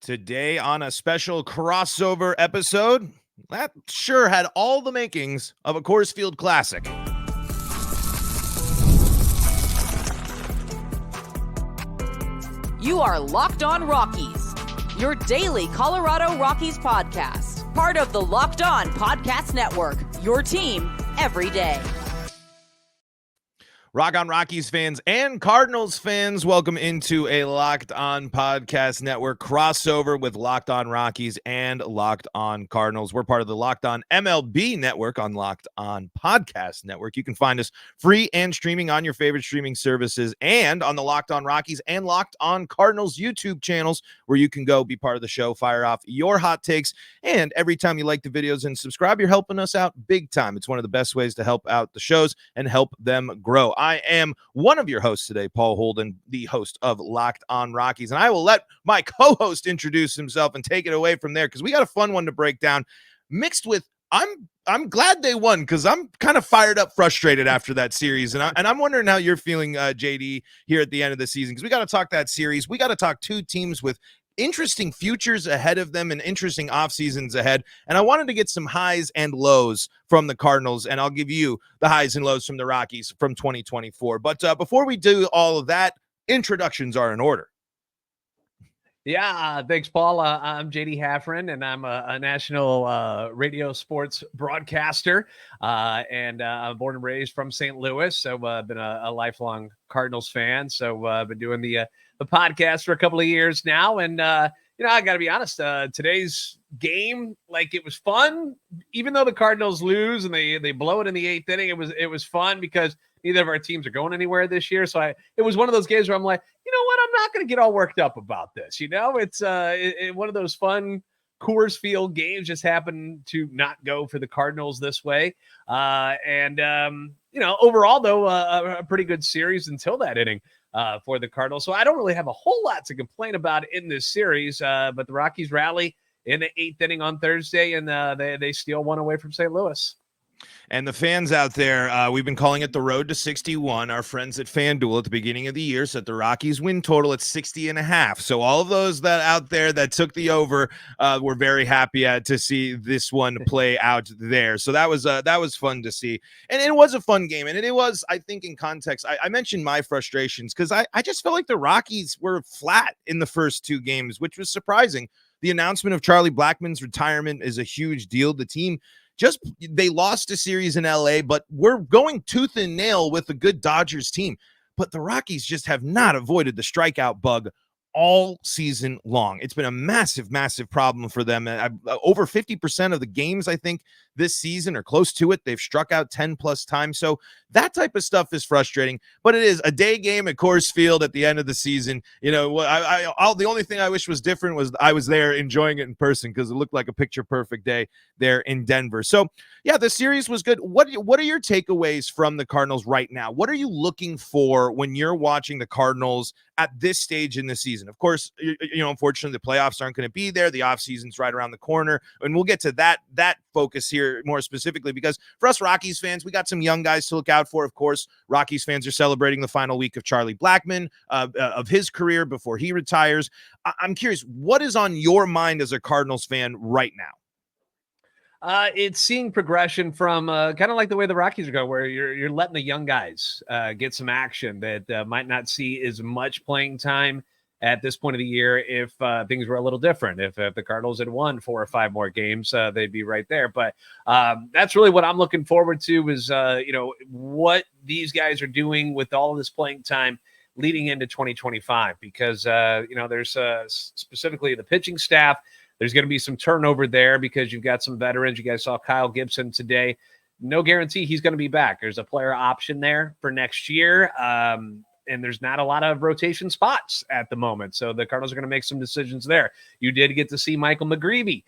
Today on a special crossover episode that sure had all the makings of a Coors Field Classic. You are Locked On Rockies, your daily Colorado Rockies podcast. Part of the Locked On Podcast Network, your team every day. Rock on Rockies fans and Cardinals fans, welcome into a Locked On Podcast Network crossover with Locked On Rockies and Locked On Cardinals. We're part of the Locked On MLB Network on Locked On Podcast Network. You can find us free and streaming on your favorite streaming services and on the Locked On Rockies and Locked On Cardinals YouTube channels, where you can go be part of the show, fire off your hot takes, and every time you like the videos and subscribe, you're helping us out big time. It's one of the best ways to help out the shows and help them grow. I am one of your hosts today, Paul Holden, the host of Locked On Rockies, and I will let my co-host introduce himself and take it away from there, because we got a fun one to break down, mixed with I'm glad they won, because I'm kind of fired up, frustrated after that series, and I'm wondering how you're feeling, JD, here at the end of the season, because we got to talk that series. We got to talk two teams with interesting futures ahead of them and interesting off seasons ahead. And I wanted to get some highs and lows from the Cardinals, and I'll give you the highs and lows from the Rockies from 2024. But before we do all of that, introductions are in order. Yeah, thanks, Paul. I'm JD Hafron, and I'm a national radio sports broadcaster, and I'm born and raised from St. Louis, so I've been a lifelong Cardinals fan. So I've been doing the podcast for a couple of years now, and I got to be honest. Today's game, it was fun, even though the Cardinals lose and they blow it in the eighth inning. It was fun because neither of our teams are going anywhere this year. So it was one of those games where I'm like, you know what? I'm not going to get all worked up about this. It's one of those fun Coors Field games. Just happened to not go for the Cardinals this way. Overall though, a pretty good series until that inning for the Cardinals. So I don't really have a whole lot to complain about in this series. But the Rockies rally in the eighth inning on Thursday, and they steal one away from St. Louis. And the fans out there, we've been calling it the road to 61. Our friends at FanDuel at the beginning of the year set the Rockies win total at 60.5. So all of those that out there that took the over were very happy to see this one play out there. So that was fun to see. And it was a fun game. And it was, I think, in context, I mentioned my frustrations because I just felt like the Rockies were flat in the first two games, which was surprising. The announcement of Charlie Blackmon's retirement is a huge deal. The team they lost a series in LA, but we're going tooth and nail with a good Dodgers team. But the Rockies just have not avoided the strikeout bug all season long. It's been a massive, massive problem for them. Over 50% of the games, I think, this season or close to it, they've struck out 10 plus times. So that type of stuff is frustrating, but it is a day game at Coors Field at the end of the season. The only thing I wish was different was I was there enjoying it in person, because it looked like a picture perfect day there in Denver. So yeah, the series was good. What are your takeaways from the Cardinals right now? What are you looking for when you're watching the Cardinals at this stage in the season? Of course, unfortunately, the playoffs aren't going to be there. The offseason's right around the corner, and we'll get to that focus here more specifically, because for us Rockies fans, we got some young guys to look out for. Of course, Rockies fans are celebrating the final week of Charlie Blackmon of his career before he retires. I'm curious, what is on your mind as a Cardinals fan right now? It's seeing progression from kind of like the way the Rockies are going, where you're letting the young guys get some action that might not see as much playing time at this point of the year if things were a little different. If the Cardinals had won 4 or 5 more games, they'd be right there. But that's really what I'm looking forward to is, what these guys are doing with all of this playing time leading into 2025, because, there's specifically the pitching staff. There's going to be some turnover there because you've got some veterans. You guys saw Kyle Gibson today. No guarantee he's going to be back. There's a player option there for next year. And there's not a lot of rotation spots at the moment. So the Cardinals are going to make some decisions there. You did get to see Michael McGreevy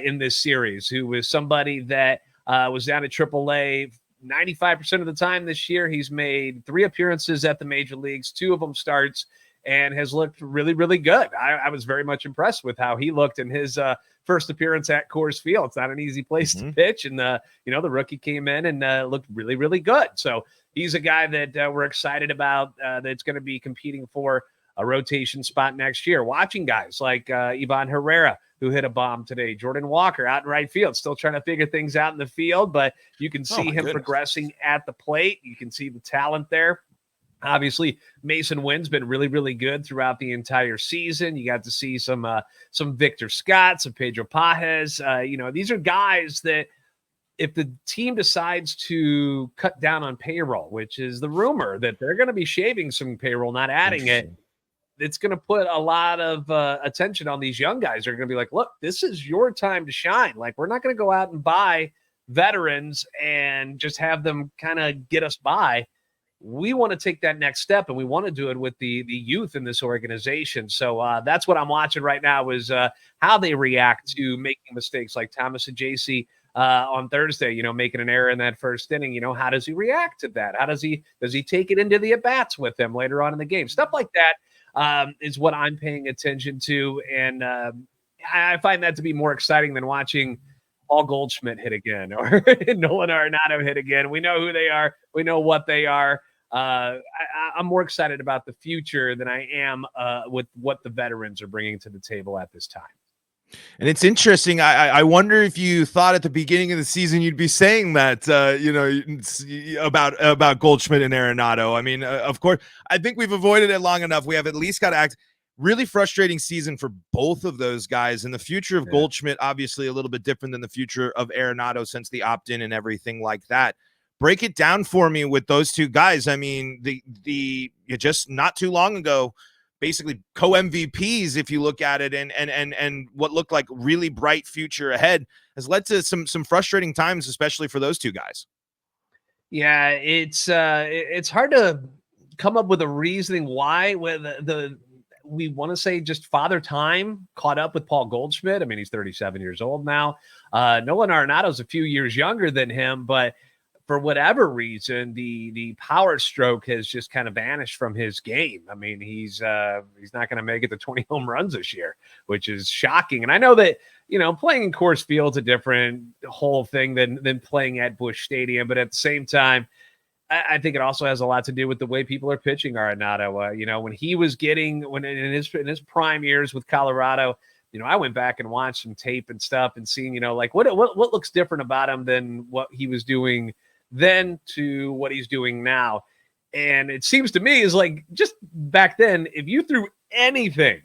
in this series, who was somebody that was down at AAA 95% of the time this year. He's made 3 appearances at the major leagues, 2 of them starts, and has looked really, really good. I was very much impressed with how he looked in his first appearance at Coors Field. It's not an easy place to pitch. And, the rookie came in and looked really, really good. So he's a guy that we're excited about that's going to be competing for a rotation spot next year. Watching guys like Ivan Herrera, who hit a bomb today, Jordan Walker out in right field, still trying to figure things out in the field, but you can see him progressing at the plate. You can see the talent there. Obviously, Mason Wynn's been really, really good throughout the entire season. You got to see some Victor Scott, some Pedro Pajes. These are guys that if the team decides to cut down on payroll, which is the rumor that they're going to be shaving some payroll, not adding it, it's going to put a lot of attention on these young guys. They're going to be like, look, this is your time to shine. Like, we're not going to go out and buy veterans and just have them kind of get us by. We want to take that next step, and we want to do it with the youth in this organization. So that's what I'm watching right now is how they react to making mistakes like Thomas and JC on Thursday, making an error in that first inning. How does he react to that? How does he take it into the at-bats with them later on in the game? Stuff like that is what I'm paying attention to, and I find that to be more exciting than watching Paul Goldschmidt hit again or Nolan Arenado hit again. We know who they are. We know what they are. I'm more excited about the future than I am with what the veterans are bringing to the table at this time. And it's interesting. I wonder if you thought at the beginning of the season you'd be saying that, about Goldschmidt and Arenado. I mean, of course, I think we've avoided it long enough. We have at least got to act. Really frustrating season for both of those guys. And the future of Goldschmidt, obviously a little bit different than the future of Arenado since the opt-in and everything like that. Break it down for me with those two guys. I mean, the just not too long ago, basically co-MVPs, if you look at it, and what looked like really bright future ahead has led to some frustrating times, especially for those two guys. Yeah, it's hard to come up with a reasoning why we want to say just father time caught up with Paul Goldschmidt. I mean, he's 37 years old now. Nolan Arenado's a few years younger than him, but for whatever reason, the power stroke has just kind of vanished from his game. I mean, he's not going to make it to 20 home runs this year, which is shocking. And I know that, playing in Coors Field's a different whole thing than playing at Busch Stadium. But at the same time, I think it also has a lot to do with the way people are pitching Arenado. When he was when in his prime years with Colorado, I went back and watched some tape and stuff and seen, what looks different about him than what he was doing then to what he's doing now. And it seems to me is like just back then, if you threw anything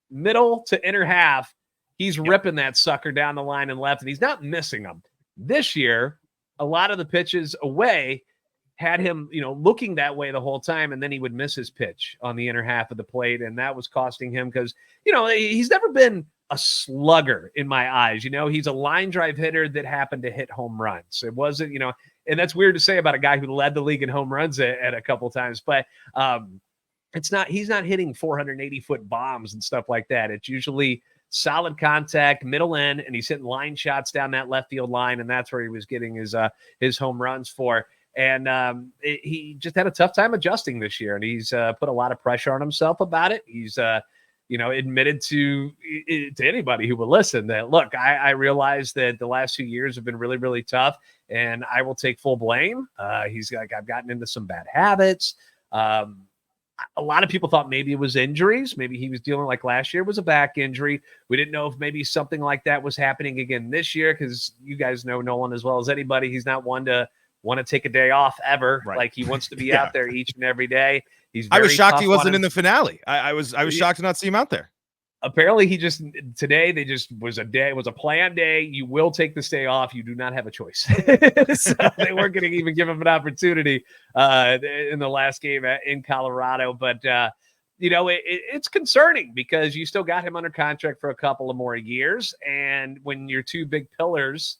middle to inner half, he's ripping that sucker down the line and left, and he's not missing them. This year, a lot of the pitches away had him, looking that way the whole time, and then he would miss his pitch on the inner half of the plate, and that was costing him because, he's never been a slugger in my eyes. He's a line drive hitter that happened to hit home runs. It wasn't, and that's weird to say about a guy who led the league in home runs at a couple times, but he's not hitting 480-foot bombs and stuff like that. It's usually solid contact, middle end, and he's hitting line shots down that left field line, and that's where he was getting his home runs for. And he just had a tough time adjusting this year, and he's put a lot of pressure on himself about it. He's admitted to anybody who will listen that, look, I realize that the last 2 years have been really, really tough, and I will take full blame. He's like, I've gotten into some bad habits. A lot of people thought maybe it was injuries. Maybe he was dealing like last year was a back injury. We didn't know if maybe something like that was happening again this year because you guys know Nolan as well as anybody. He's not one to want to take a day off ever. Right. Like he wants to be out there each and every day. I was shocked he wasn't in the finale. I was shocked to not see him out there. Apparently today was a planned day. You will take this day off. You do not have a choice. So they weren't going to even give him an opportunity in the last game in Colorado. But, it's concerning because you still got him under contract for a couple of more years. And when your two big pillars,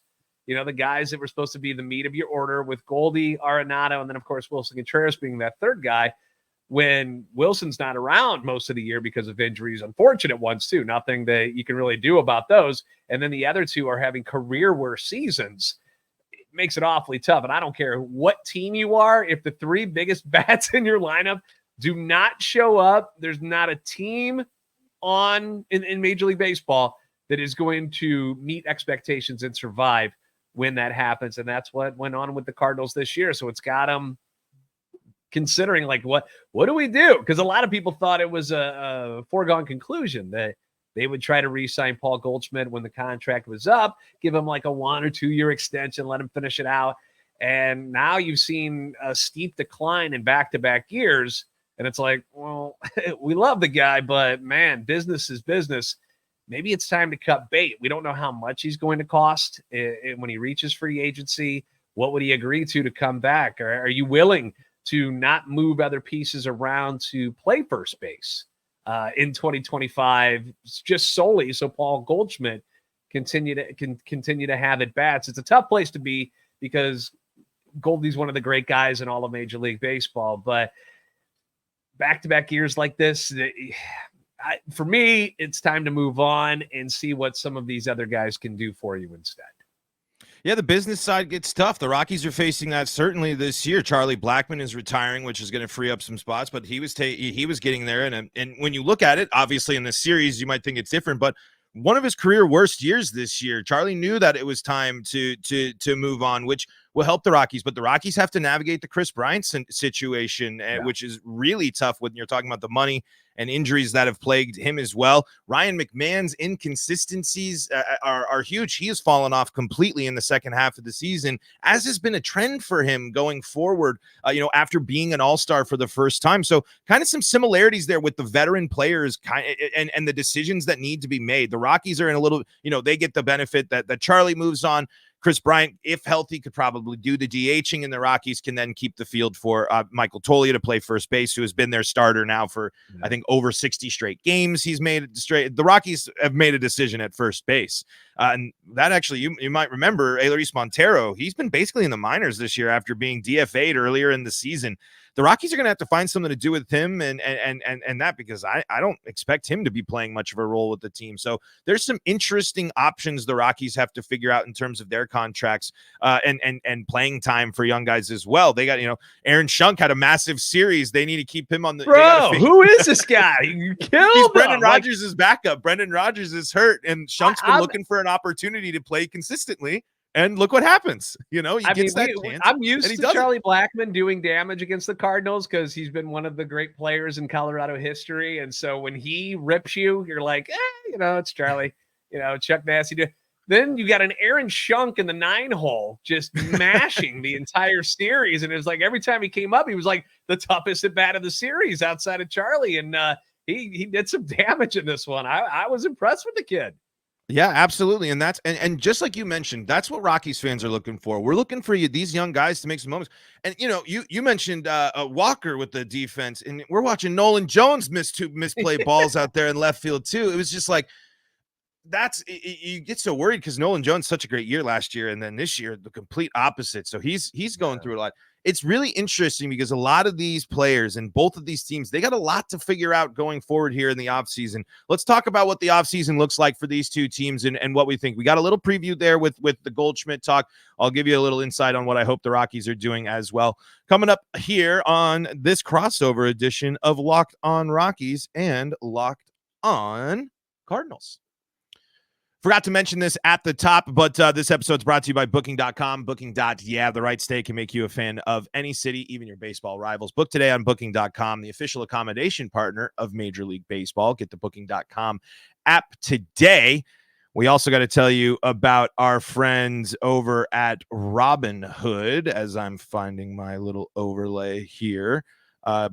the guys that were supposed to be the meat of your order with Goldie, Arenado, and then, of course, Wilson Contreras being that third guy, when Wilson's not around most of the year because of injuries, unfortunate ones too, nothing that you can really do about those. And then the other two are having career worst seasons. It makes it awfully tough. And I don't care what team you are. If the three biggest bats in your lineup do not show up, there's not a team in Major League Baseball that is going to meet expectations and survive when that happens. And that's what went on with the Cardinals this year. So it's got them considering like what do we do? Because a lot of people thought it was a foregone conclusion that they would try to re-sign Paul Goldschmidt when the contract was up, give him like a 1 or 2 year extension, let him finish it out. And now you've seen a steep decline in back-to-back years. And it's like, well, we love the guy, but man, business is business. Maybe it's time to cut bait. We don't know how much he's going to cost when he reaches free agency. What would he agree to come back? Or are you willing to not move other pieces around to play first base in 2025, just solely so Paul Goldschmidt can continue to have at bats? It's a tough place to be because Goldie's one of the great guys in all of Major League Baseball, but back-to-back years like this, for me, it's time to move on and see what some of these other guys can do for you instead. Yeah, the business side gets tough. The Rockies are facing that certainly this year. Charlie Blackmon is retiring, which is going to free up some spots, but he was getting there. And when you look at it, obviously in this series, you might think it's different, but one of his career worst years this year. Charlie knew that it was time to move on, which will help the Rockies, but the Rockies have to navigate the Chris Bryant situation, which is really tough when you're talking about the money and injuries that have plagued him as well. Ryan McMahon's inconsistencies are huge. He has fallen off completely in the second half of the season, as has been a trend for him going forward, after being an all-star for the first time. So kind of some similarities there with the veteran players and the decisions that need to be made. The Rockies are in a little, they get the benefit that Charlie moves on. Chris Bryant, if healthy, could probably do the DHing, and the Rockies can then keep the field for Michael Toglia to play first base, who has been their starter now for, I think, over 60 straight games. He's made it straight. The Rockies have made a decision at first base. And that actually, you might remember, Eleris Montero, he's been basically in the minors this year after being DFA'd earlier in the season. The Rockies are going to have to find something to do with him and that, because I don't expect him to be playing much of a role with the team. So there's some interesting options the Rockies have to figure out in terms of their contracts and playing time for young guys as well. They got, Aaron Schunk had a massive series. They need to keep him on the. Bro, who is this guy? You killed He's him. Brendan Rodgers' backup. Brendan Rodgers is hurt, and Shunk's been looking for an opportunity to play consistently. And look what happens. He gets that chance. I'm used to Charlie Blackmon doing damage against the Cardinals because he's been one of the great players in Colorado history. And so when he rips you, you're like, it's Charlie. Chuck Nasty. Then you got an Aaron Schunk in the 9-hole just mashing the entire series. And it was like every time he came up, he was like the toughest at bat of the series outside of Charlie. And he did some damage in this one. I was impressed with the kid. Yeah, absolutely. And that's and just like you mentioned, that's what Rockies fans are looking for. We're looking for these young guys to make some moments. And you mentioned Walker with the defense, and we're watching Nolan Jones misplay balls out there in left field too. It was just like, you get so worried because Nolan Jones such a great year last year, and then this year the complete opposite. So he's going through a lot. It's really interesting because a lot of these players and both of these teams, they got a lot to figure out going forward here in the offseason. Let's talk about what the offseason looks like for these two teams and what we think. We got a little preview there with the Goldschmidt talk. I'll give you a little insight on what I hope the Rockies are doing as well. Coming up here on this crossover edition of Locked On Rockies and Locked On Cardinals. Forgot to mention this at the top, but this episode's brought to you by Booking.com. Booking.yeah, the right stay can make you a fan of any city, even your baseball rivals. Book today on Booking.com, the official accommodation partner of Major League Baseball. Get the Booking.com app today. We also got to tell you about our friends over at Robinhood, as I'm finding my little overlay here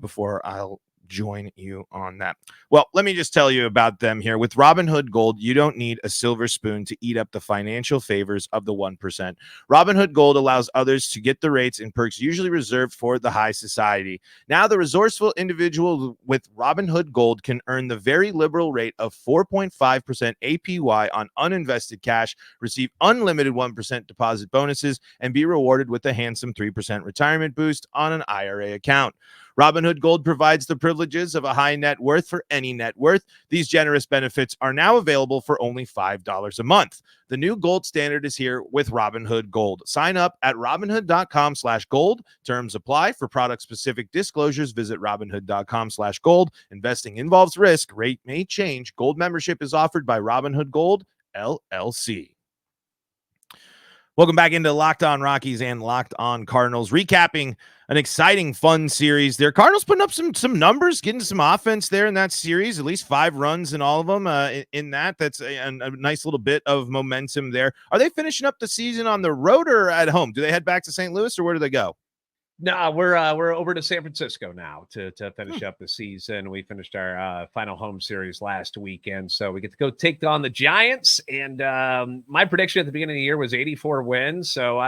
before I'll join you on that. Well, let me just tell you about them here. With Robinhood Gold, you don't need a silver spoon to eat up the financial favors of the 1%. Robinhood Gold allows others to get the rates and perks usually reserved for the high society. Now, the resourceful individual with Robinhood Gold can earn the very liberal rate of 4.5% APY on uninvested cash, receive unlimited 1% deposit bonuses, and be rewarded with a handsome 3% retirement boost on an IRA account. Robinhood Gold provides the privileges of a high net worth for any net worth. These generous benefits are now available for only $5 a month. The new gold standard is here with Robinhood Gold. Sign up at Robinhood.com/gold. Terms apply. For product-specific disclosures, visit Robinhood.com/gold. Investing involves risk. Rate may change. Gold membership is offered by Robinhood Gold, LLC. Welcome back into Locked On Rockies and Locked On Cardinals, recapping an exciting, fun series there. Cardinals putting up some numbers, getting some offense there in that series, at least 5 runs in all of them in that. That's a nice little bit of momentum there. Are they finishing up the season on the road or at home? Do they head back to St. Louis or where do they go? No, we're over to San Francisco now to finish up the season. We finished our final home series last weekend, so we get to go take on the Giants. And my prediction at the beginning of the year was 84 wins. So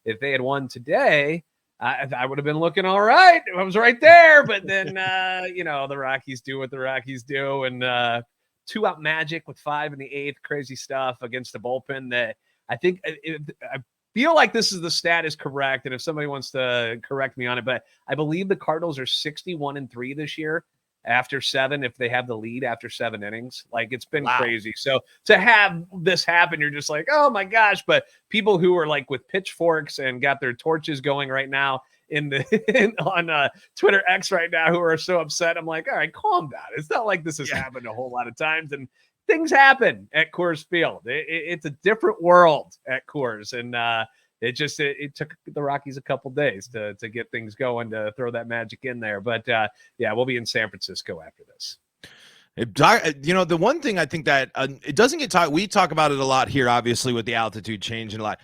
if they had won today, I would have been looking all right. I was right there, but then the Rockies do what the Rockies do, and 2-out magic with 5 in the 8th, crazy stuff against the bullpen that I think I feel like this is the stat is correct, and if somebody wants to correct me on it, but I believe the Cardinals are 61-3 this year after 7, if they have the lead after 7 innings. Like, it's been crazy. So to have this happen, you're just like, oh my gosh. But people who are like with pitchforks and got their torches going right now on Twitter X right now, who are so upset, I'm like, all right, calm down. It's not like this has happened a whole lot of times, and things happen at Coors Field. It's a different world at Coors, and it took the Rockies a couple days to get things going, to throw that magic in there. But we'll be in San Francisco after this. The one thing I think that it doesn't get talked. We talk about it a lot here, obviously, with the altitude change and a lot.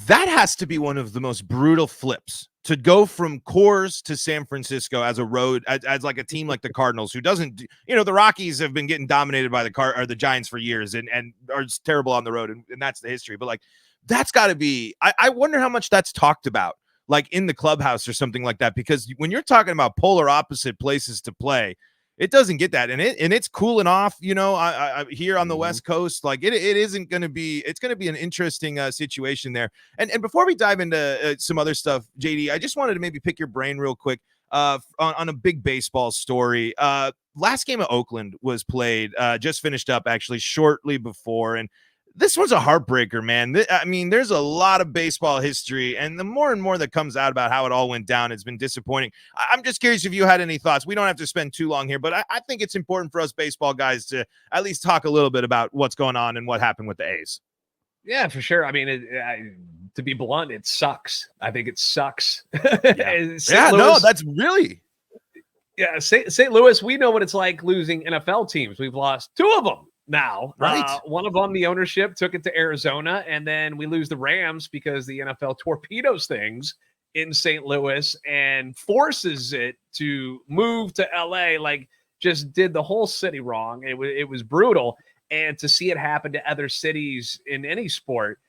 That has to be one of the most brutal flips, to go from Coors to San Francisco as a road, as like a team like the Cardinals, who doesn't, the Rockies have been getting dominated by the Giants for years and are terrible on the road. And that's the history. But like, that's got to be, I wonder how much that's talked about, like in the clubhouse or something like that, because when you're talking about polar opposite places to play, it doesn't get that. And it's cooling off, I here on the West Coast. Like it isn't going to be, it's going to be an interesting situation there. And before we dive into some other stuff, JD, I just wanted to maybe pick your brain real quick on a big baseball story. Last game of Oakland was played, just finished up actually shortly before. And this was a heartbreaker, man. I mean, there's a lot of baseball history, and the more and more that comes out about how it all went down, it's been disappointing. I'm just curious if you had any thoughts. We don't have to spend too long here, but I think it's important for us baseball guys to at least talk a little bit about what's going on and what happened with the A's. Yeah, for sure. I mean, to be blunt, it sucks. I think it sucks. No, that's really. Yeah, St. Louis, we know what it's like losing NFL teams. We've lost 2 of them now. Right. One of them, the ownership took it to Arizona, and then we lose the Rams because the NFL torpedoes things in St. Louis and forces it to move to LA, like just did the whole city wrong. It was brutal. And to see it happen to other cities in any sport,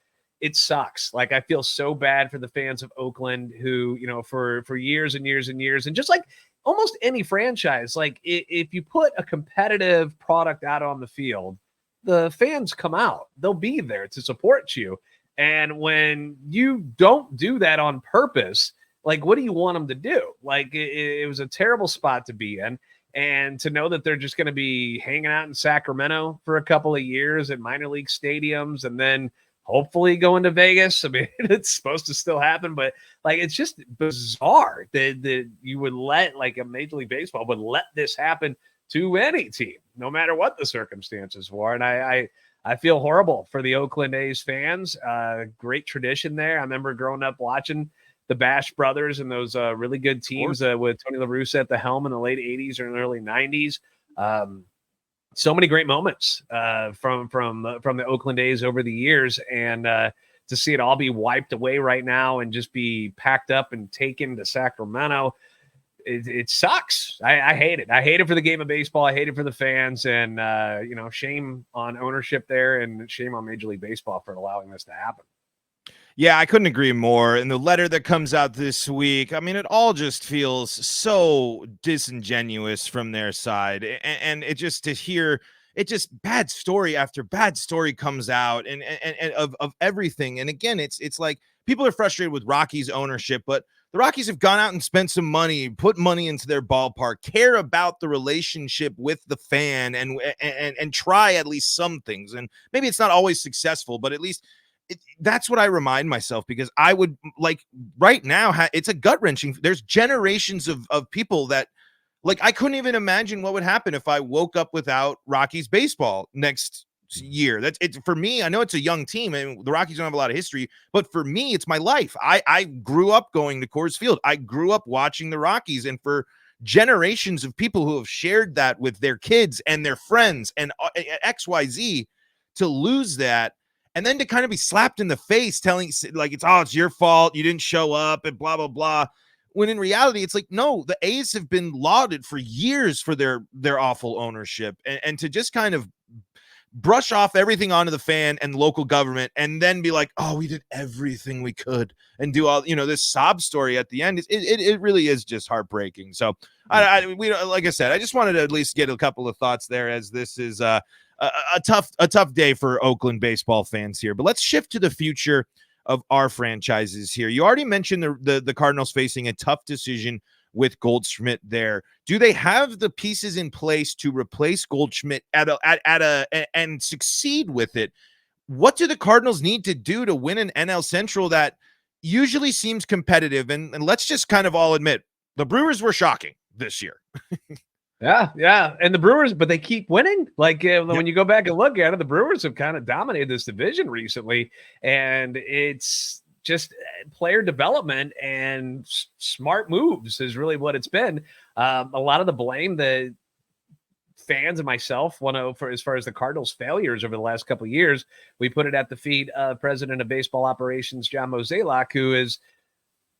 it sucks. Like, I feel so bad for the fans of Oakland who, for years and years and years, and just like almost any franchise, like if you put a competitive product out on the field, the fans come out. They'll be there to support you. And when you don't do that on purpose, like, what do you want them to do? Like, it was a terrible spot to be in. And to know that they're just going to be hanging out in Sacramento for a couple of years at minor league stadiums and then hopefully going to Vegas. I mean, it's supposed to still happen, but like, it's just bizarre that you would let, like, a Major League Baseball would let this happen to any team, no matter what the circumstances were. And I feel horrible for the Oakland A's fans. Great tradition there. I remember growing up watching the Bash Brothers and those really good teams with Tony La Russa at the helm in the late 80s or in the early 90s. So many great moments from the Oakland A's over the years, and to see it all be wiped away right now and just be packed up and taken to Sacramento, it sucks. I hate it. I hate it for the game of baseball. I hate it for the fans, and shame on ownership there, and shame on Major League Baseball for allowing this to happen. Yeah, I couldn't agree more. And the letter that comes out this week, I mean, it all just feels so disingenuous from their side. And it just, to hear it, just bad story after bad story comes out and of everything. And again, it's like people are frustrated with Rockies ownership, but the Rockies have gone out and spent some money, put money into their ballpark, care about the relationship with the fan, and try at least some things. And maybe it's not always successful, but at least that's what I remind myself, because I would, like, right now, it's a gut wrenching. There's generations of people that, like, I couldn't even imagine what would happen if I woke up without Rockies baseball next year. That's it for me. I know it's a young team and the Rockies don't have a lot of history, but for me, it's my life. I grew up going to Coors Field. I grew up watching the Rockies, and for generations of people who have shared that with their kids and their friends and XYZ, to lose that and then to kind of be slapped in the face telling like it's your fault, you didn't show up and blah blah blah, when in reality it's like, no, the A's have been lauded for years for their awful ownership, and to just kind of brush off everything onto the fan and local government and then be like, oh, we did everything we could and do all, this sob story at the end. It really is just heartbreaking. So we like I said, I just wanted to at least get a couple of thoughts there, as this is a tough day for Oakland baseball fans here. But let's shift to the future of our franchises here. You already mentioned the Cardinals facing a tough decision with Goldschmidt there. Do they have the pieces in place to replace Goldschmidt and succeed with it? What do the Cardinals need to do to win an NL Central that usually seems competitive? And let's just kind of all admit, the Brewers were shocking this year. Yeah. And the Brewers, but they keep winning. Like when you go back and look at it, the Brewers have kind of dominated this division recently, and it's just player development and smart moves is really what it's been. A lot of the blame that fans and myself want to, for as far as the Cardinals' failures over the last couple of years, we put it at the feet of President of Baseball Operations John Mozeliak, who is.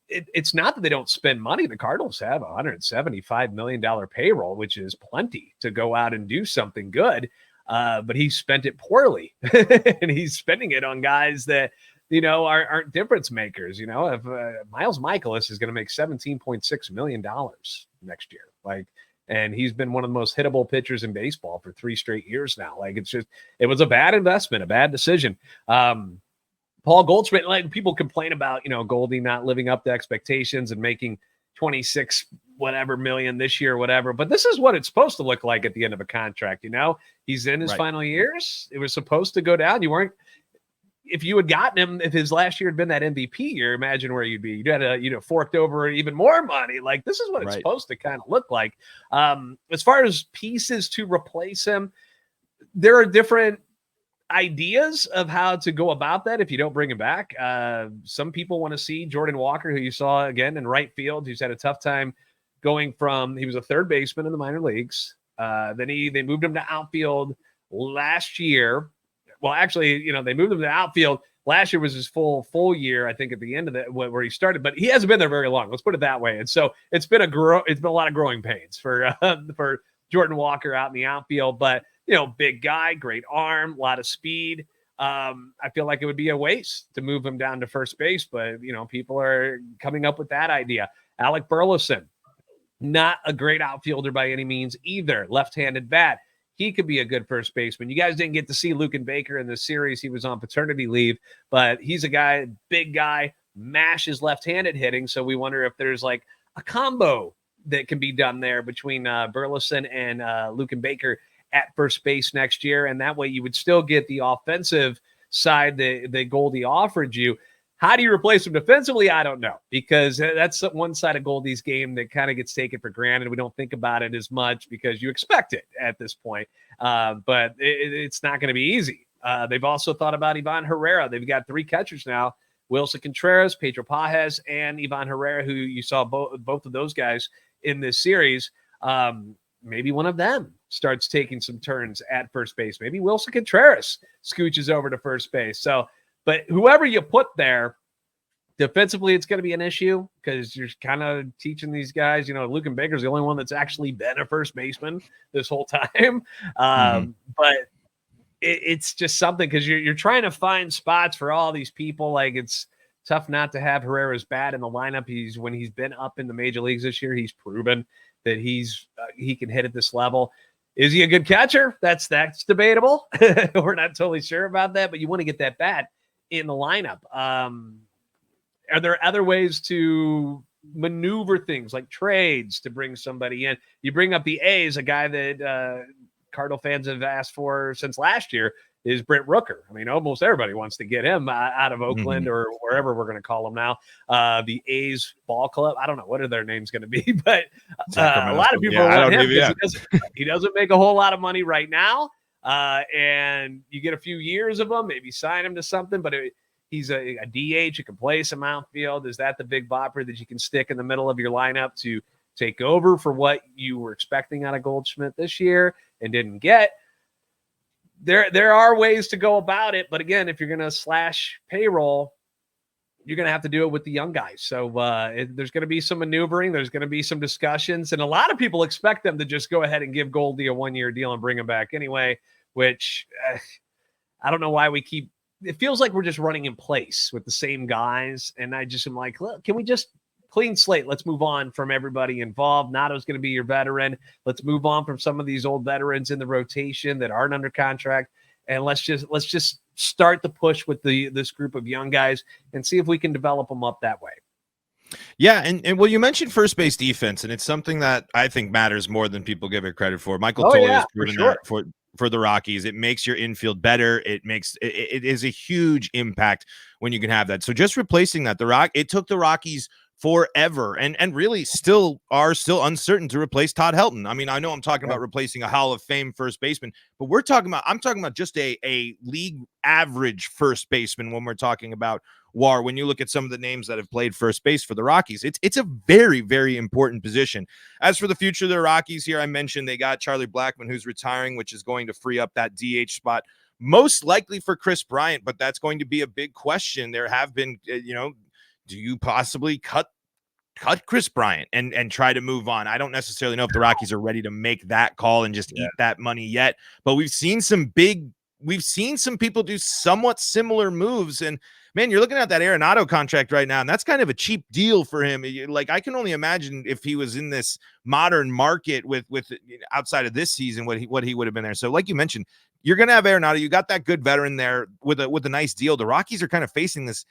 It's not that they don't spend money. The Cardinals have a $175 million payroll, which is plenty to go out and do something good. But he spent it poorly, and he's spending it on guys that aren't difference makers. If Miles Michaelis is going to make $17.6 million next year, and he's been one of the most hittable pitchers in baseball for 3 straight years now. It was a bad investment, a bad decision. Paul Goldschmidt, like people complain about, Goldie not living up to expectations and making 26 whatever million this year, whatever. But this is what it's supposed to look like at the end of a contract. He's in his final years. It was supposed to go down. If you had gotten him, if his last year had been that MVP year, imagine where you'd be. You'd had forked over even more money. Like, this is what it's supposed to kind of look like. As far as pieces to replace him, there are different ideas of how to go about that if you don't bring him back. Some people want to see Jordan Walker, who you saw again in right field, who's had a tough time going from, he was a third baseman in the minor leagues. Then they moved him to outfield last year. Well, actually, they moved him to outfield. Last year was his full year, I think, at the end of that where he started, but he hasn't been there very long. Let's put it that way. And so it's been a lot of growing pains for Jordan Walker out in the outfield, but big guy, great arm, a lot of speed. I feel like it would be a waste to move him down to first base, but people are coming up with that idea. Alec Burleson, not a great outfielder by any means either. Left-handed bat. He could be a good first baseman. You guys didn't get to see Luken Baker in this series. He was on paternity leave, but he's a guy, big guy, mashes left-handed hitting. So we wonder if there's like a combo that can be done there between Burleson and Luken Baker at first base next year. And that way you would still get the offensive side that Goldie offered you. How do you replace him defensively? I don't know, because that's one side of Goldie's game that kind of gets taken for granted. We don't think about it as much because you expect it at this point. But it's not going to be easy. They've also thought about Ivan Herrera. They've got 3 catchers now: Wilson Contreras, Pedro Pajes, and Ivan Herrera, who you saw both of those guys in this series. Maybe one of them starts taking some turns at first base. Maybe Wilson Contreras scooches over to first base. But whoever you put there, defensively, it's going to be an issue because you're kind of teaching these guys, Luken Baker's the only one that's actually been a first baseman this whole time. But it's just something because you're trying to find spots for all these people. Like, it's tough not to have Herrera's bat in the lineup. When he's been up in the major leagues this year, he's proven that he can hit at this level. Is he a good catcher? That's debatable. We're not totally sure about that, but you want to get that bat in the lineup. Are there other ways to maneuver things like trades to bring somebody in? You bring up the A's, a guy that Cardinal fans have asked for since last year is Brent Rooker. I mean, almost everybody wants to get him out of Oakland or wherever we're going to call him now. The A's ball club. I don't know what are their names going to be, but a lot of people want him because he doesn't make a whole lot of money right now. And you get a few years of him, maybe sign him to something, but he's a DH who can play some outfield. Is that the big bopper that you can stick in the middle of your lineup to take over for what you were expecting out of Goldschmidt this year and didn't get? There are ways to go about it, but again, if you're going to slash payroll, you're going to have to do it with the young guys. So there's going to be some maneuvering. There's going to be some discussions. And a lot of people expect them to just go ahead and give Goldie a one-year deal and bring him back anyway, which I don't know why we keep – it feels like we're just running in place with the same guys. And I just am like, look, can we just clean slate? Let's move on from everybody involved. Nato's going to be your veteran. Let's move on from some of these old veterans in the rotation that aren't under contract. And let's just start the push with this group of young guys and see if we can develop them up that way. Yeah, and well, you mentioned first base defense, and it's something that I think matters more than people give it credit for. Michael Tolley has proven that for the Rockies. It makes your infield better. It is a huge impact when you can have that. So just replacing that, it took the Rockies forever and really still uncertain to replace Todd Helton. I mean, I know I'm talking about replacing a Hall of Fame first baseman, but I'm talking about just a league average first baseman when we're talking about WAR. When you look at some of the names that have played first base for the Rockies, it's a very, very important position. As for the future of the Rockies here, I mentioned they got Charlie Blackmon, who's retiring, which is going to free up that DH spot, most likely for Chris Bryant, but that's going to be a big question. There have been, do you possibly cut Chris Bryant and try to move on? I don't necessarily know if the Rockies are ready to make that call and just eat that money yet, but we've seen some people do somewhat similar moves. And man, you're looking at that Arenado contract right now, and that's kind of a cheap deal for him. Like, I can only imagine if he was in this modern market with outside of this season, what he would have been there. So like you mentioned, you're going to have Arenado. You got that good veteran there with a nice deal. The Rockies are kind of facing this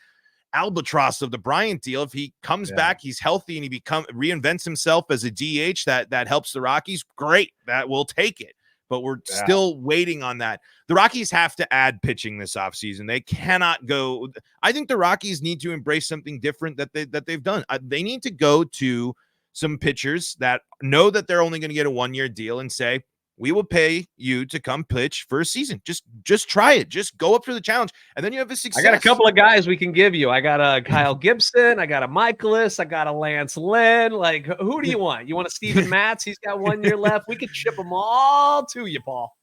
albatross of the Bryant deal. If he comes back, he's healthy, and he reinvents himself as a DH that helps the Rockies, great. That we'll take it. But we're still waiting on that. The Rockies have to add pitching this offseason. They cannot go. I think the Rockies need to embrace something different that they've done. They need to go to some pitchers that know that they're only going to get a one-year deal and say, we will pay you to come pitch for a season. Just try it. Just go up for the challenge. And then you have a success. I got a couple of guys we can give you. I got a Kyle Gibson. I got a Michaelis. I got a Lance Lynn. Like, who do you want? You want a Steven Matz? He's got 1 year left. We could ship them all to you, Paul.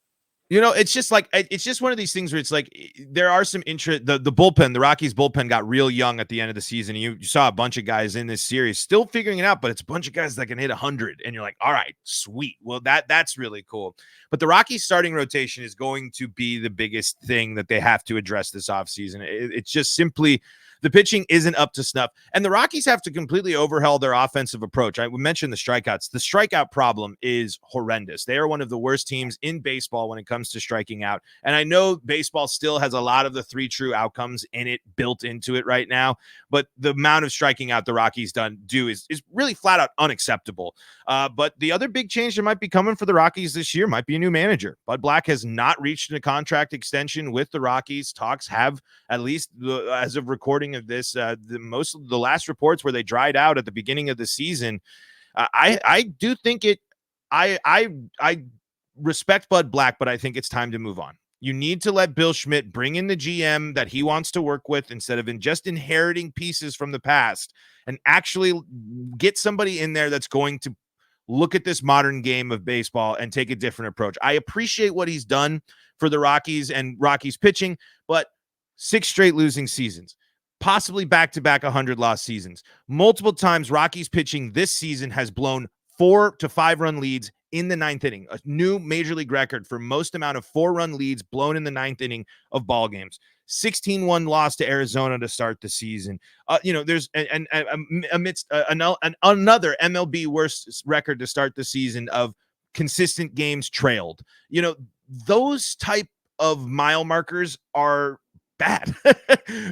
It's just one of these things where it's like there are some interest. The bullpen, the Rockies bullpen got real young at the end of the season. You saw a bunch of guys in this series still figuring it out, but it's a bunch of guys that can hit 100, and you're like, all right, sweet. Well, that's really cool. But the Rockies starting rotation is going to be the biggest thing that they have to address this offseason. It's just simply the pitching isn't up to snuff, and the Rockies have to completely overhaul their offensive approach. We mentioned the strikeouts. The strikeout problem is horrendous. They are one of the worst teams in baseball when it comes to striking out. And I know baseball still has a lot of the three true outcomes in it built into it right now, but the amount of striking out the Rockies do is really flat out unacceptable. But the other big change that might be coming for the Rockies this year might be a new manager. Bud Black has not reached a contract extension with the Rockies. Talks have, at least as of recording of this, most of the last reports where they dried out at the beginning of the season. I do think I respect Bud Black, but I think it's time to move on. You need to let Bill Schmidt bring in the GM that he wants to work with instead of just inheriting pieces from the past, and actually get somebody in there that's going to look at this modern game of baseball and take a different approach. I appreciate what he's done for the Rockies and Rockies pitching, but 6 straight losing seasons, possibly back-to-back 100-loss seasons. Multiple times Rockies pitching this season has blown 4 to 5 run leads in the 9th inning, a new major league record for most amount of 4-run leads blown in the 9th inning of ball games. 16-1 loss to Arizona to start the season. There's amidst another MLB worst record to start the season of consistent games trailed. Those type of mile markers are bad.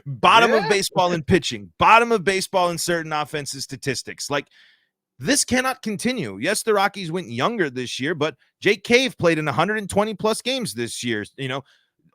Bottom of baseball in pitching, bottom of baseball in certain offensive statistics. Like, this cannot continue. Yes, the Rockies went younger this year, but Jake Cave played in 120 plus games this year.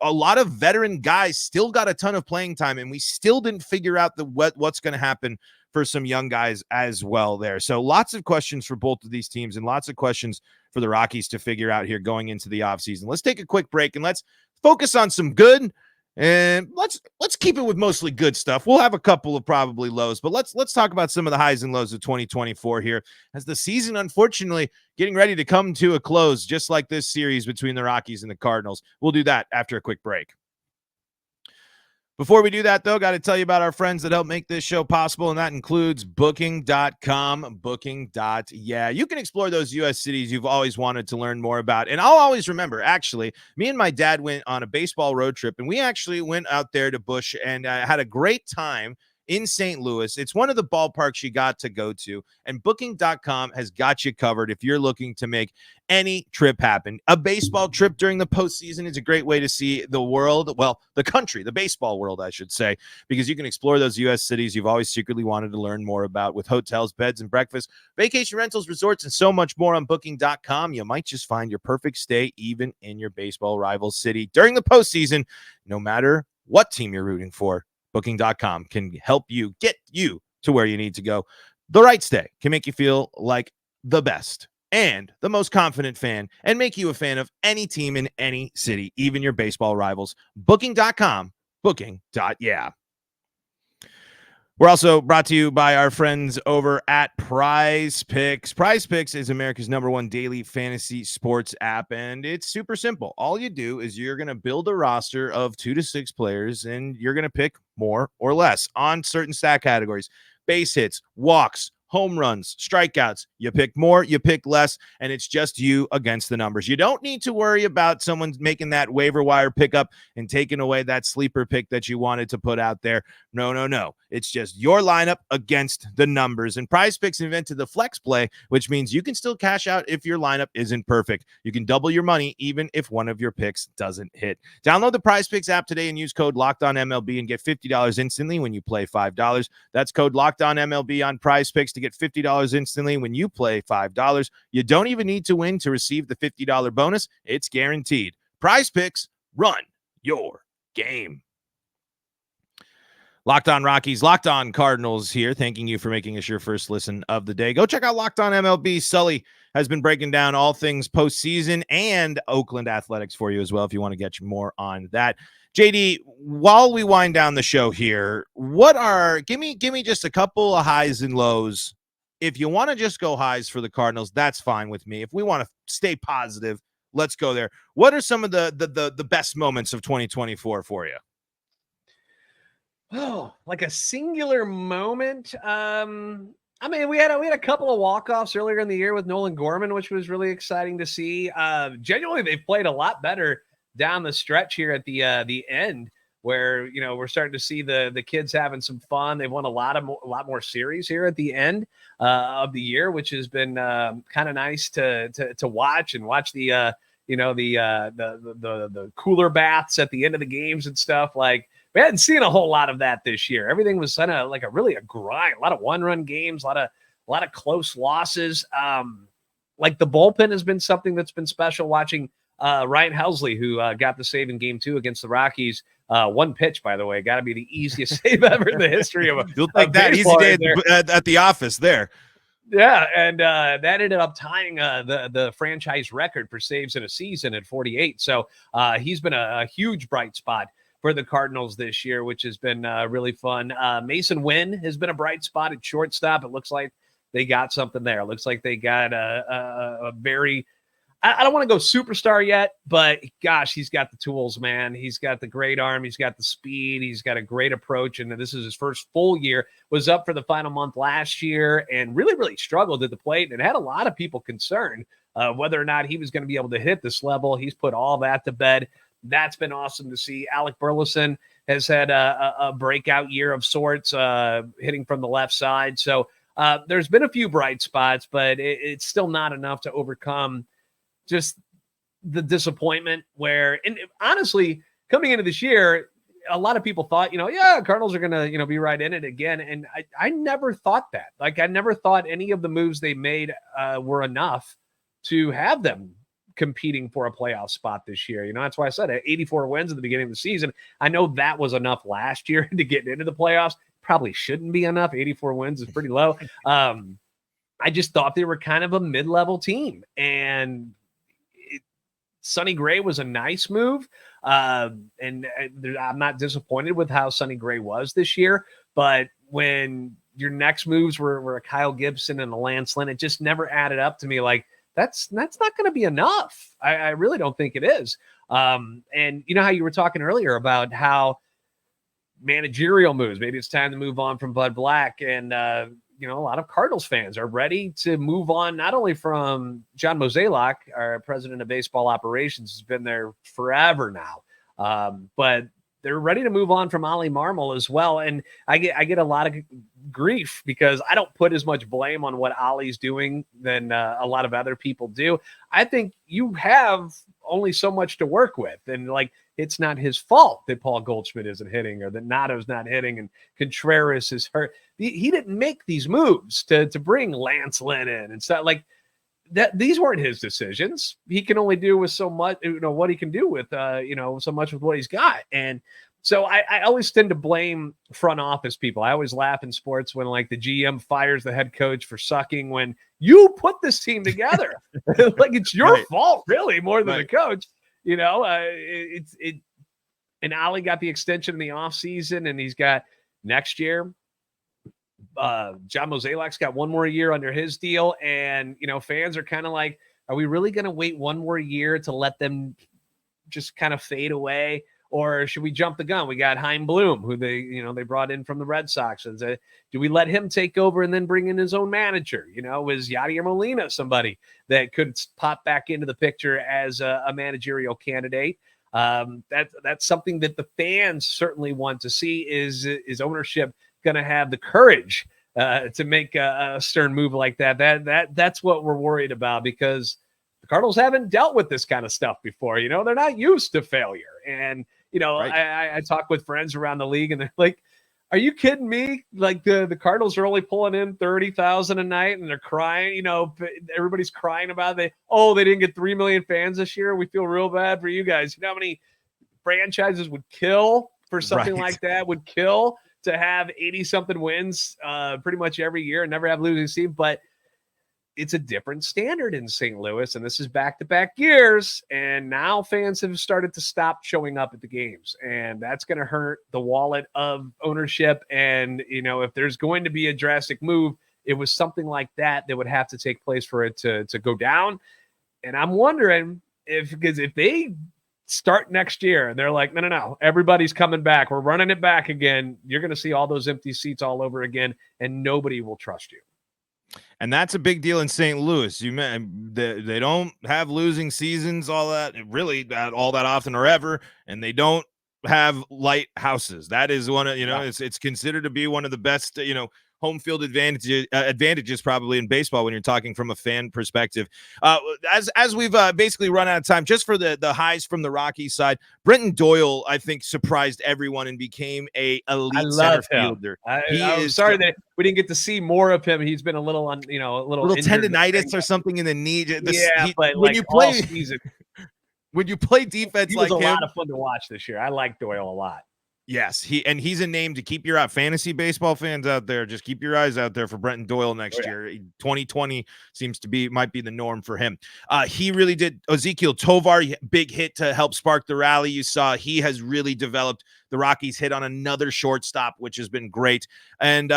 A lot of veteran guys still got a ton of playing time, and we still didn't figure out what's going to happen for some young guys as well there. So lots of questions for both of these teams and lots of questions for the Rockies to figure out here going into the offseason. Let's take a quick break and let's focus on some good, and let's keep it with mostly good stuff. We'll have a couple of probably lows, but let's talk about some of the highs and lows of 2024 here as the season, unfortunately, getting ready to come to a close, just like this series between the Rockies and the Cardinals. We'll do that after a quick break. Before we do that, though, got to tell you about our friends that help make this show possible, and that includes Booking.com. Yeah, you can explore those U.S. cities you've always wanted to learn more about. And I'll always remember, actually, me and my dad went on a baseball road trip, and we actually went out there to Busch and had a great time in St. Louis. It's one of the ballparks you got to go to, and Booking.com has got you covered if you're looking to make any trip happen. A baseball trip during the postseason is a great way to see the world, well, the country, the baseball world, I should say, because you can explore those U.S. cities you've always secretly wanted to learn more about with hotels, beds, and breakfast, vacation rentals, resorts, and so much more on Booking.com. You might just find your perfect stay even in your baseball rival city during the postseason, no matter what team you're rooting for. Booking.com can help you get you to where you need to go. The right stay can make you feel like the best and the most confident fan and make you a fan of any team in any city, even your baseball rivals. Booking.com, booking.yeah. We're also brought to you by our friends over at PrizePicks. PrizePicks is America's #1 daily fantasy sports app, and it's super simple. All you do is you're going to build a roster of 2 to 6 players, and you're going to pick more or less on certain stat categories: base hits, walks, home runs, strikeouts. You pick more, you pick less, and it's just you against the numbers. You don't need to worry about someone making that waiver wire pickup and taking away that sleeper pick that you wanted to put out there. No. It's just your lineup against the numbers. And PrizePicks invented the flex play, which means you can still cash out if your lineup isn't perfect. You can double your money even if one of your picks doesn't hit. Download the PrizePicks app today and use code LOCKEDONMLB and get $50 instantly when you play $5. That's code LOCKEDONMLB on PrizePicks to get $50 instantly when you play $5. You don't even need to win to receive the $50 bonus. It's guaranteed. PrizePicks, run your game. Locked On Rockies, Locked On Cardinals here. Thanking you for making us your first listen of the day. Go check out Locked On MLB. Sully has been breaking down all things postseason and Oakland athletics for you as well, if you want to get more on that. JD, while we wind down the show here, give me just a couple of highs and lows. If you want to just go highs for the Cardinals, that's fine with me. If we want to stay positive, let's go there. What are some of the best moments of 2024 for you? Oh, like a singular moment. I mean, we had a couple of walk-offs earlier in the year with Nolan Gorman, which was really exciting to see. Genuinely, they've played a lot better down the stretch here at the end, where we're starting to see the kids having some fun. They've won a lot more series here at the end of the year, which has been kind of nice to watch the the cooler baths at the end of the games and stuff. Like, we hadn't seen a whole lot of that this year. Everything was kind of like a grind, a lot of one-run games, a lot of close losses. Like, the bullpen has been something that's been special. Watching Ryan Helsley, who got the save in Game 2 against the Rockies. One pitch, by the way, got to be the easiest save ever in the history of You'll take that easy day at the office there. Yeah, and that ended up tying the franchise record for saves in a season at 48. So he's been a huge bright spot for the Cardinals this year, which has been really fun. Mason Wynn has been a bright spot at shortstop. It looks like they got something there. It looks like they got a very, I don't want to go superstar yet, but gosh, he's got the tools, man. He's got the great arm. He's got the speed. He's got a great approach. And this is his first full year. Was up for the final month last year and really, really struggled at the plate. And it had a lot of people concerned whether or not he was going to be able to hit this level. He's put all that to bed. That's been awesome to see. Alec Burleson has had a breakout year of sorts, hitting from the left side. So there's been a few bright spots, but it's still not enough to overcome just the disappointment where, and honestly, coming into this year, a lot of people thought, Cardinals are going to, be right in it again. And I never thought that. Like, I never thought any of the moves they made were enough to have them competing for a playoff spot this year. That's why I said 84 wins at the beginning of the season. I know that was enough last year to get into the playoffs. probably shouldn't be enough. 84 wins is pretty low. I just thought they were kind of a mid-level team, and Sonny Gray was a nice move. And I'm not disappointed with how Sonny Gray was this year, but when your next moves were a Kyle Gibson and a Lance Lynn, it just never added up to me. Like, that's not going to be enough. I really don't think it is. And you know how you were talking earlier about how managerial moves, maybe it's time to move on from Bud Black, and a lot of Cardinals fans are ready to move on, not only from John Mozeliak, our president of baseball operations, has been there forever now, but they're ready to move on from Ollie Marmol as well. And I get a lot of grief because I don't put as much blame on what Ollie's doing than a lot of other people do. I think you have only so much to work with, and like, it's not his fault that Paul Goldschmidt isn't hitting or that Nato's not hitting and Contreras is hurt. He didn't make these moves to bring Lance Lynn in and stuff like that. These weren't his decisions. He can only do with so much, what he can do with, so much with what he's got. And so I always tend to blame front office people. I always laugh in sports when like the GM fires the head coach for sucking when you put this team together. Like, it's your fault really more than the coach. And Ollie got the extension in the offseason, and he's got next year. John Mozeliak's got one more year under his deal, and fans are kind of like, are we really going to wait one more year to let them just kind of fade away, or should we jump the gun? We got Chaim Bloom, who they brought in from the Red Sox, and do we let him take over and then bring in his own manager? Was Yadier Molina somebody that could pop back into the picture as a managerial candidate? That's something that the fans certainly want to see. Is ownership going to have the courage to make a stern move like that? That's what we're worried about, because the Cardinals haven't dealt with this kind of stuff before. They're not used to failure. And, I talk with friends around the league, and they're like, are you kidding me? Like, the Cardinals are only pulling in 30,000 a night, and they're crying. Everybody's crying about it. They didn't get 3 million fans this year. We feel real bad for you guys. You know how many franchises would kill for something like that? Would kill to have 80-something wins pretty much every year and never have losing season. But it's a different standard in St. Louis, and this is back-to-back years, and now fans have started to stop showing up at the games, and that's going to hurt the wallet of ownership. And, if there's going to be a drastic move, it was something like that would have to take place for it to go down. And I'm wondering because if they start next year and they're like, no, everybody's coming back, we're running it back again, you're going to see all those empty seats all over again, and nobody will trust you. And that's a big deal in St. Louis. They don't have losing seasons all that often or ever, and they don't have light houses. That is one of it's considered to be one of the best home field advantages probably in baseball when you're talking from a fan perspective. As we've basically run out of time, just for the highs from the Rockies side, Brenton Doyle, I think, surprised everyone and became a elite center fielder. I'm sorry that we didn't get to see more of him. He's been a little tendonitis or something in the knee. But when you play season, when you play defense, he was a lot of fun to watch this year. I like Doyle a lot. Yes, he's a name to keep your fantasy baseball fans out there. Just keep your eyes out there for Brenton Doyle next year. 2020 might be the norm for him. He really did. Ezekiel Tovar, big hit to help spark the rally. You saw he has really developed. The Rockies hit on another shortstop, which has been great. And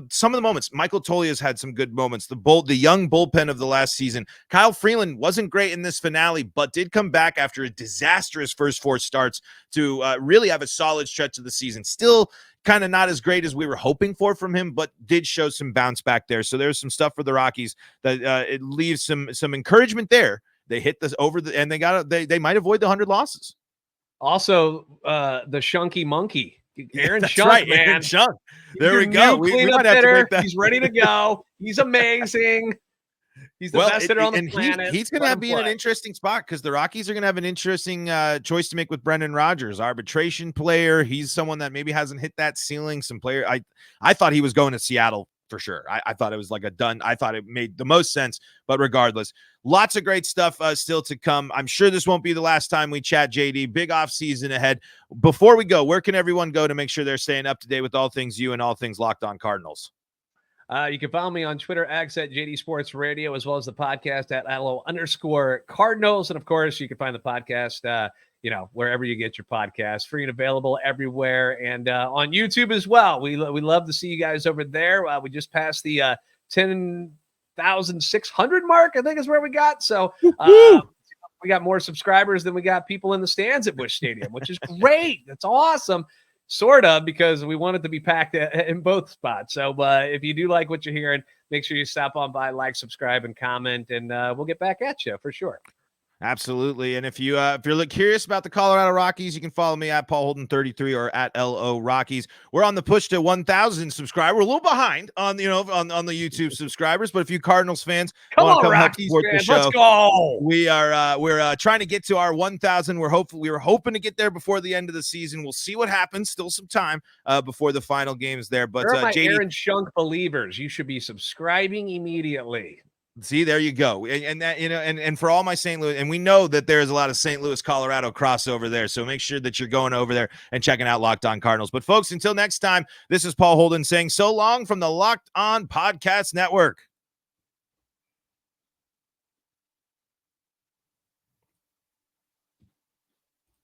some of the moments, Michael Tolia's had some good moments. The young bullpen of the last season. Kyle Freeland wasn't great in this finale, but did come back after a disastrous first 4 starts to really have a solid stretch of the season. Still kind of not as great as we were hoping for from him, but did show some bounce back there. So there's some stuff for the Rockies that it leaves some encouragement there. They hit this and they might avoid the 100 losses. Also, the Shunky Monkey. Aaron That's Shunk, right, man. Aaron Shunk. There we go. We might have to break that. He's ready to go. He's amazing. He's the best hitter on the planet. He's going to be in an interesting spot because the Rockies are going to have an interesting choice to make with Brendan Rodgers, arbitration player. He's someone that maybe hasn't hit that ceiling. Some player. I thought he was going to Seattle for sure. I thought it was like I thought it made the most sense, but regardless, lots of great stuff still to come. I'm sure this won't be the last time we chat, JD. Big off season ahead. Before we go, where can everyone go to make sure they're staying up to date with all things you and all things Locked On Cardinals? You can follow me on Twitter, X at JD Sports Radio, as well as the podcast at @LO_Cardinals. And of course, you can find the podcast, wherever you get your podcast, free and available everywhere, and on YouTube as well. We love to see you guys over there. We just passed the 10,600 mark, I think is where we got. So we got more subscribers than we got people in the stands at Busch Stadium, which is great. That's awesome. Sort of, because we want it to be packed in both spots. So if you do like what you're hearing, make sure you stop on by, like, subscribe, and comment, and we'll get back at you for sure. Absolutely. And if you're curious about the Colorado Rockies, you can follow me at Paul Holden 33 or at LO Rockies. We're on the push to 1,000 subscribers. We're a little behind on the YouTube subscribers, but if you Cardinals fans want to come help support the show, let's go. We're trying to get to our 1,000. We were hoping to get there before the end of the season. We'll see what happens. Still some time before the final games there. But where are my JD, Aaron Shunk believers? You should be subscribing immediately. See, there you go. And that, and for all my St. Louis, and we know that there's a lot of St. Louis, Colorado crossover there. So make sure that you're going over there and checking out Locked On Cardinals. But folks, until next time, this is Paul Holden saying so long from the Locked On Podcast Network.